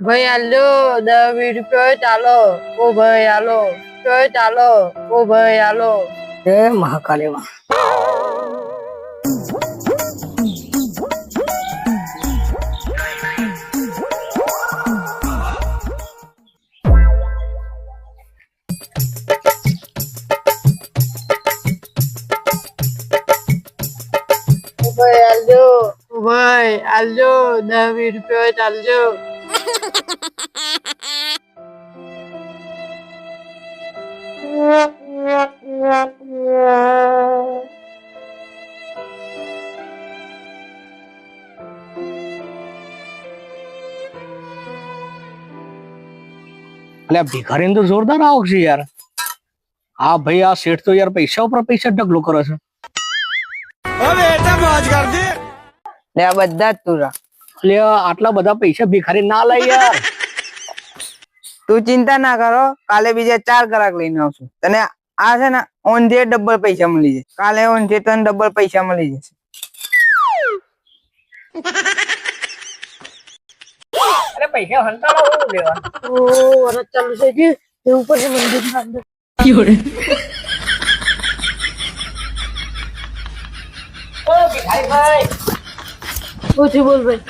ભાઈ આલો 10-20 રૂપિયા ચાલો ઓ ભાઈ આલો ચાલો ઓ ભાઈ આલો એ મહાકાલેવા ભાઈ આલજો 10-20 રૂપિયા ચાલજો અલ્યા ભિખારી તો જોરદાર આવક છે યાર. હા ભાઈ આ શેઠ તો યાર પૈસા ઉપર પૈસા ઢગલો કરે છે. હવે એટલે મોજ કર દે લે આ બધા જ તુરા એટલે આટલા બધા પૈસા ભિખારી ના લઈ યાર. તું ચિંતા ના કરો કાલે બીજા 4 ગ્રાહક લઈને આવશું તને આ છે ને ઓન જે ડબલ પૈસા મળી જશે કાલે ઓન જે તને ડબલ પૈસા મળી જશે અરે પૈસા હંતાળો હું લેવા ઓ અરે ચાલુ છે કે એ ઉપર જે મંદિર ના અંદર ઓ ભિખારી ભાઈ પૂછી બોલ ભાઈ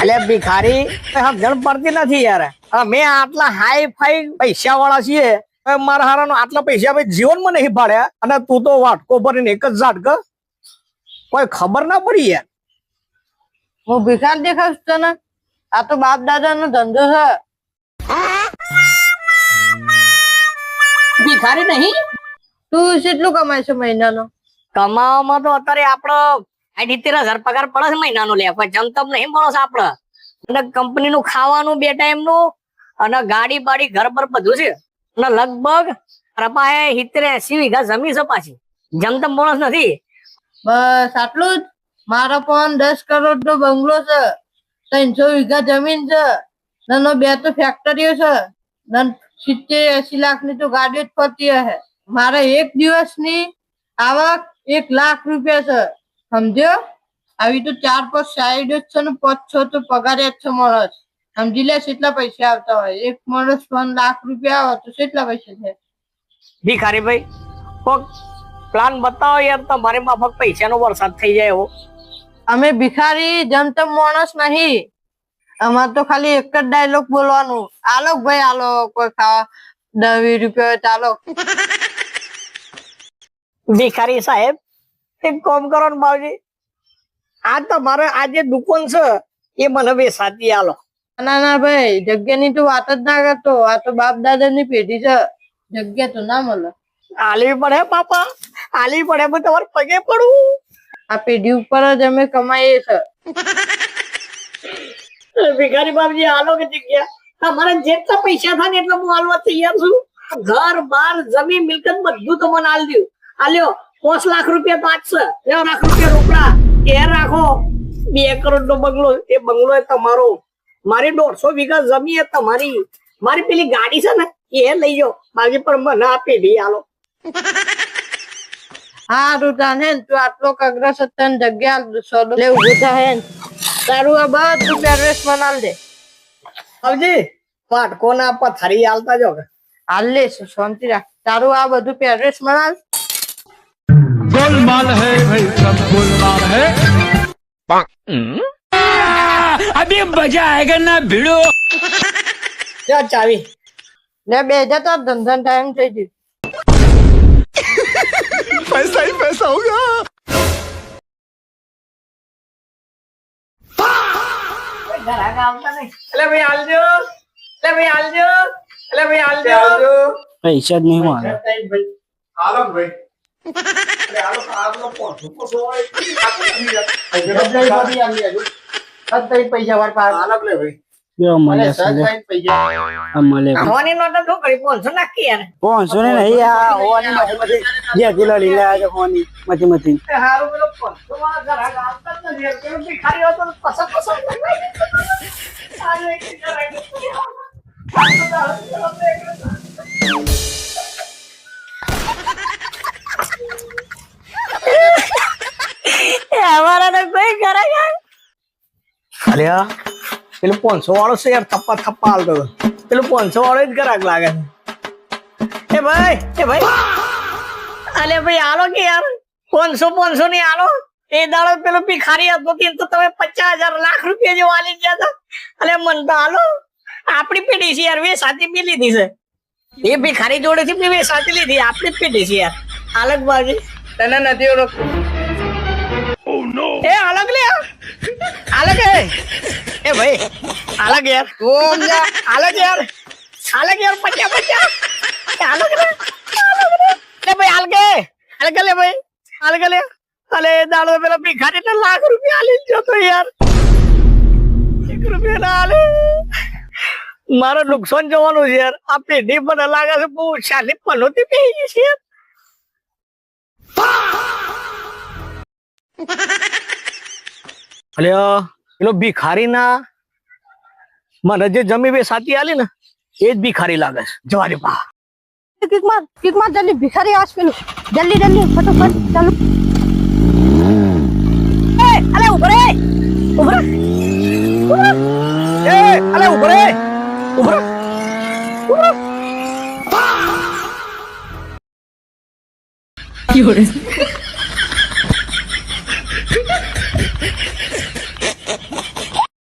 અલ્યા ભિખારી સમજણ પડતી નથી યાર. મેં આટલા હાઈ ફાઈ પૈસા વાળા છીએ મારા હારાનો આટલા પૈસા ભાઈ જીવનમાં નહીં પાડ્યા અને તું તો વાટકો ભરીને એક જ ઝાટક કોઈ ખબર ના પડી યાર. હું ભિખાર દેખાશ તને આ તો બાપ દાદા નો ધંધો છે ભિખારી નહીં તું કેટલું કમાય છે મહિનાનો કમાવામાં તો અત્યારે આપડો 70,000 પગાર પડે છે મહિનાનો. લે કોઈ જમતમ નહીં મળે છે આપડે અને કંપની નું ખાવાનું 2 ટાઈમ નું અને ગાડી બાડી ઘર પર બધું છે અને લગભગ રપાએ 70-80 વીઘા જમીન છે પાછી જમતમ બોનસ નથી. બસ આટલું જ મારા પણ 10 કરોડ નો બંગલો છે 300 વીઘા જમીન છે નાનો 2 તો ફેક્ટરીઓ છે 70-80 લાખ ની તો ગાડીઓ જ ફરતી હશે મારે એક દિવસની આવક 1 લાખ રૂપિયા છે સમજ્યો આવી તો 4-5 સાઈડ જ છે ને 5-6 તો પગાર જ છે માણસ સમજી લે કેટલા પૈસા આવતા હોય એક માણસ 1 લાખ રૂપિયા આવે તો કેટલા પૈસા છે ભિખારી ભાઈ કોક પ્લાન બતાવો યાર તમારી માફક પૈસાનો વરસાદ થઈ જાય એવો. અમે ભિખારી જમતમ માણસ નહીં અમારે તો ખાલી એક જ ડાયલોગ બોલવાનું આલો ભાઈ આલો કોઈ ખાવા 10-20 રૂપિયા ચાલો ભિખારી સાહેબ એક કામ કરો ને બાવજી આ તમારે આ જે દુકાન છે એ મને વેસાતી આલો. ના ના ભાઈ જગ્યાની તો વાત જ ના કરતો આ તો બાપ દાદા ની પેઢી છે જગ્યા તો ના મળે આલવી પડે બાપા આલવી પડે હું તમારે પગે પડું. આ પેઢી ઉપર જ અમે કમાઈએ છે ભિખારી બાપજી આલો કે જગ્યા તમારે જેટલા પૈસા થાય ને એટલા હું આલવા તૈયાર છું. ઘર બાર જમીન મિલકત બધું તો મને આલ દઉં. આલ્યો 5 લાખ રૂપિયા તો આજ છે 2 લાખ રૂપિયા રોકડા એ રાખો 2 કરોડ નો બંગલો એ બંગલો એ તમારો મારી 150 વીઘા જમીન એ તમારી મારી પેલી ગાડી છે ને એ લઈ જાઓ બાકી પણ મને આ પેઢી આલો. હા રૂટા હે તું આટલો કગ્ર સત્તન જગ્યા સોદો લે ઉભો થાય તારું આ બધું પેરવેશ મનાલ દે આવજી વાટકો ના પથારી આલતા જો હાલ લે શાંતિ રાખ તારું આ બધું પેરવેશ મનાલ गोलमाल है भाई सब गोलमाल है अभी मजा आएगा ना भिड़ो ચાવી લે બે જતો ધંધા ટાઈમ થઈ ગયો पैसा ही पैसा होगा પૈસા જ નહીં મારે પૈસા વાર ખાવાની નોટ શું કરી 500 નાખી યાર 500 ને નહીં આ હોવાની મથી જે કિલો લીલા છે હોવાની મથી હારું પેલો 500 વાળા ઘરાક આવતા જ નથી કેમ ભિખારી હતો તો પસંદ આલે કે ઘરાક हमारा तो कोई करेगा. અલ્યા પેલું 500 વાળો છે યાર, થપ્પા થપ્પા હાલતો હતો. પેલું 500 વાળો જ ગ્રાહક લાગે છે. એ ભાઈ અલે ભાઈ હાલો કે યાર 500 ની હાલો. એ દાડો પેલો ભિખારી હતો તો તમે 50,000 લાખ રૂપિયા જેવા આલી ગયા હતા. અલે મન તો હાલો આપણી પેઢી છે યાર, વેસાતી બી લીધી છે. એ ભિખારી જોડેથી બી વેસાતી લીધી, આપણી જ પેઢી છે યાર. અલગ બાજી તને નથી ઓળખતો. એ અલગ લે અલગ એ ભાઈ અલગ યાર અલગ યાર 50 અલગ લે ભાઈ અલગ લે ભાઈ અલગ લે. અલે દાડો પેલો ભિખારી ને લાખ રૂપિયા આલી જતો યાર, 1 રૂપિયા ના આલે. મારો નુકસાન જોવાનું છે યાર. આ પેઢી મને લાગે છે બહુ શાલી પનોતી પી ગઈ છે યાર. અલ્યા પેલો ભિખારી ના મને જે જમી બે સાથી આલી ને એ જ ભિખારી લાગે છે. જવા દે પા કિક માર જલ્દી, ભિખારી આસ પેલું, જલ્દી ફટાફટ ચાલો. અલે ઉભરે અલે ઉભરે কি